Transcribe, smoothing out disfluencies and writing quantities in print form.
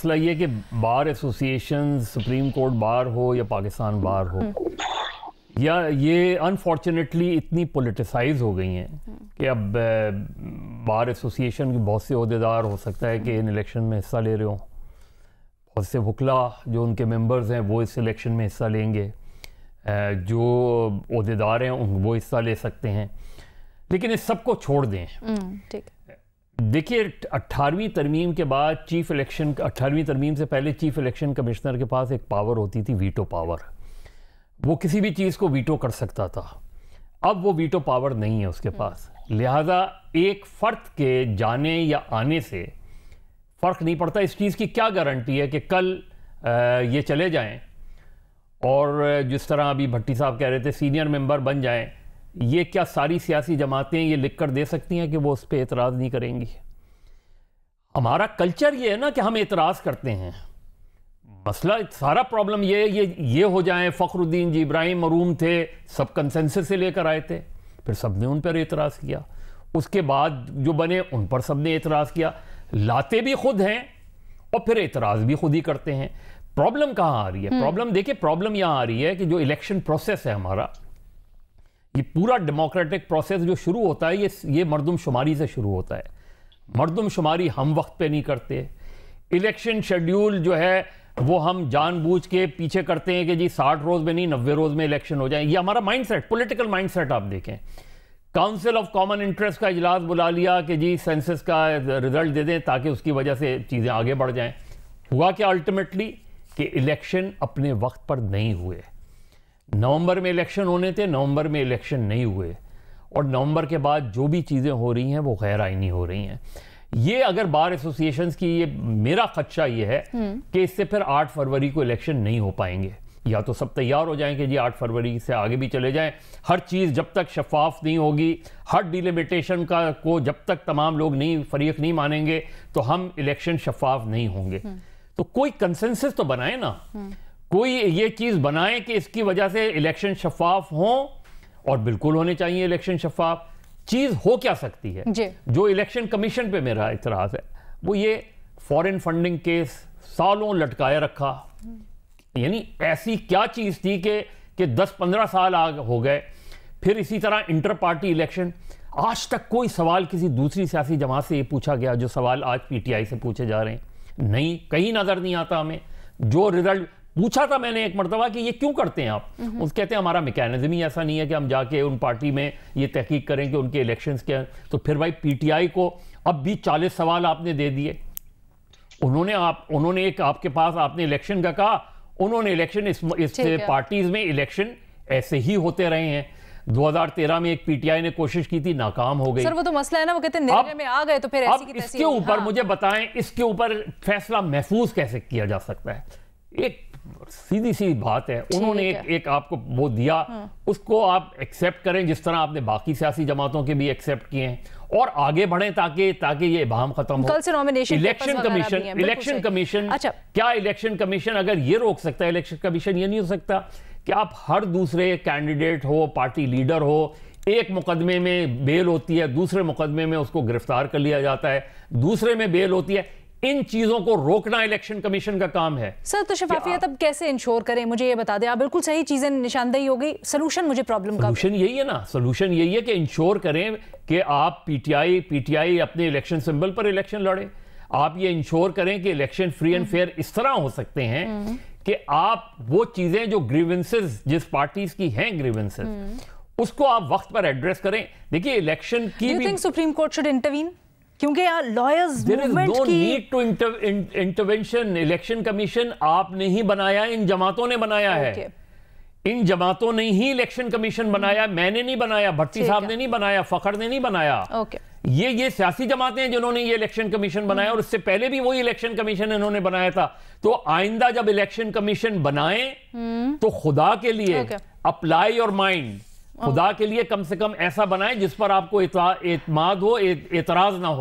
मसला ये कि bar association, supreme court bar हो या पाकिस्तान बार हो, या ये अनफॉर्चुनेटली इतनी पोलिटिसाइज हो गई हैं कि अब बार एसोसिएशन के बहुत से अहदेदार हो सकता है कि इन इलेक्शन में हिस्सा ले रहे हों, बहुत से वकला जो उनके मेंबर्स हैं वो इस इलेक्शन में हिस्सा लेंगे, जो अहदेदार हैं वो हिस्सा ले सकते हैं, लेकिन इस सब को छोड़ दें। ठीक। देखिए 18वीं तरमीम के बाद चीफ इलेक्शन, 18वीं तरमीम से पहले चीफ इलेक्शन कमिश्नर के पास एक पावर होती थी, वीटो पावर। वो किसी भी चीज़ को वीटो कर सकता था। अब वो वीटो पावर नहीं है उसके पास, लिहाजा एक फ़र्द के जाने या आने से फ़र्क नहीं पड़ता। इस चीज़ की क्या गारंटी है कि कल ये चले जाएं और जिस तरह अभी भट्टी साहब कह रहे थे सीनियर मेंबर बन जाएं, ये क्या सारी सियासी जमातें ये लिख कर दे सकती हैं कि वो उस पर एतराज़ नहीं करेंगी? हमारा कल्चर ये है ना कि हम एतराज़ करते हैं। मसला सारा प्रॉब्लम ये हो जाए, फ़खरुद्दीन जी, इब्राहिम मरूम थे, सब कंसेंसस से लेकर आए थे, फिर सब ने उन पर एतराज़ किया, उसके बाद जो बने उन पर सब ने एतराज़ किया, लाते भी खुद हैं और फिर एतराज़ भी खुद ही करते हैं। प्रॉब्लम कहाँ आ रही है? प्रॉब्लम देखिए, प्रॉब्लम यहाँ आ रही है कि जो इलेक्शन प्रोसेस है हमारा, ये पूरा डेमोक्रेटिक प्रोसेस जो शुरू होता है ये मर्दमशुमारी से शुरू होता है। मर्दमशुमारी हम वक्त पे नहीं करते। इलेक्शन शेड्यूल जो है वो हम जानबूझ के पीछे करते हैं कि जी 60 रोज़ में नहीं 90 रोज़ में इलेक्शन हो जाए। ये हमारा माइंडसेट, पॉलिटिकल माइंडसेट आप देखें। काउंसिल ऑफ कॉमन इंटरेस्ट का इजलास बुला लिया कि जी सेंसस का रिजल्ट दे दें ताकि उसकी वजह से चीज़ें आगे बढ़ जाएं। हुआ क्या अल्टीमेटली कि इलेक्शन अपने वक्त पर नहीं हुए। नवंबर में इलेक्शन होने थे, नवंबर में इलेक्शन नहीं हुए, और नवंबर के बाद जो भी चीज़ें हो रही हैं वो गैर आईनी हो रही हैं। ये अगर बार एसोसिएशंस की, ये मेरा खदशा ये है कि इससे फिर 8 फरवरी को इलेक्शन नहीं हो पाएंगे। या तो सब तैयार हो जाएं कि जी 8 फरवरी से आगे भी चले जाएं। हर चीज़ जब तक शफाफ नहीं होगी, हर डिलिमिटेशन को जब तक तमाम लोग नहीं फरीक नहीं मानेंगे तो हम इलेक्शन शफाफ नहीं होंगे। तो कोई कंसेंसस तो बनाए ना, कोई ये चीज़ बनाए कि इसकी वजह से इलेक्शन शफाफ हों, और बिल्कुल होने चाहिए इलेक्शन शफाफ। चीज़ हो क्या सकती है? जो इलेक्शन कमीशन पे मेरा इतराज़ है वो ये फॉरेन फंडिंग केस सालों लटकाए रखा। यानी ऐसी क्या चीज़ थी कि 10-15 साल हो गए। फिर इसी तरह इंटर पार्टी इलेक्शन, आज तक कोई सवाल किसी दूसरी सियासी जमात से ये पूछा गया जो सवाल आज पीटीआई से पूछे जा रहे हैं? नहीं, कहीं नज़र नहीं आता हमें। जो रिजल्ट पूछा था मैंने एक मरतबा कि ये क्यों करते हैं आप, उस कहते हैं हमारा मैकेनिज्म ही ऐसा नहीं है कि हम जाके उन पार्टी में ये तहकीक करें कि उनके इलेक्शंस क्या। तो फिर भाई पीटीआई को अब भी 40 सवाल आपने दे दिए। उन्होंने एक आपके पास आपने इलेक्शन का कहा, उन्होंने इलेक्शन इस पार्टीज में इलेक्शन ऐसे ही होते रहे हैं। 2013 में एक पीटीआई ने कोशिश की थी, नाकाम हो गई। सर वो तो मसला है ना, वो कहते हैं निर्णय में आ गए तो फिर ऐसी की तैसी। इसके ऊपर मुझे बताएं, इसके ऊपर फैसला महफूज कैसे किया जा सकता है? एक सीधी सी बात है, उन्होंने एक आपको वो दिया, उसको आप एक्सेप्ट करें जिस तरह आपने बाकी सियासी जमातों के भी एक्सेप्ट किए हैं, और आगे बढ़ें ताकि ये इबाहम खत्म हो। कल से नॉमिनेशन इलेक्शन कमीशन अच्छा, क्या इलेक्शन कमीशन अगर ये रोक सकता है? इलेक्शन कमीशन ये नहीं हो सकता कि आप हर दूसरे कैंडिडेट हो, पार्टी लीडर हो, एक मुकदमे में बेल होती है, दूसरे मुकदमे में उसको गिरफ्तार कर लिया जाता है, दूसरे में बेल होती है। इन चीजों को रोकना इलेक्शन कमीशन का काम है। सर तो शफाफियत अब कैसे इंश्योर करें, मुझे ये बता दें। आप बिल्कुल सही चीजें निशानदेही हो गई, सोल्यूशन मुझे प्रॉब्लम का सोल्यूशन यही है ना, सोल्यूशन यही है कि इंश्योर करें कि आप पीटीआई अपने इलेक्शन सिंबल पर इलेक्शन लड़े। आप ये इंश्योर करें कि इलेक्शन फ्री एंड फेयर इस तरह हो सकते हैं कि आप वो चीजें जो ग्रीवेंसेस जिस पार्टीज की हैं ग्रीवेंसेस, उसको आप वक्त पर एड्रेस करें। देखिए इलेक्शन की भी सुप्रीम कोर्ट शुड इंटरवीन, क्योंकि लॉयर्स मूवमेंट की need to intervention. Election commission आपने ही बनाया, इन जमातों ने बनाया है। इन जमातों ने ही इलेक्शन कमीशन बनाया, मैंने नहीं बनाया, भट्टी साहब ने नहीं बनाया, फखर ने नहीं बनाया। ये सियासी जमातें हैं जिन्होंने ये इलेक्शन कमीशन बनाया, और उससे पहले भी वही इलेक्शन कमीशन इन्होंने बनाया था। तो आइंदा जब इलेक्शन कमीशन बनाए तो खुदा के लिए अप्लाई योर माइंड, खुदा के लिए कम से कम ऐसा बनाए जिस पर आपको एतमाद हो, एतराज ना हो।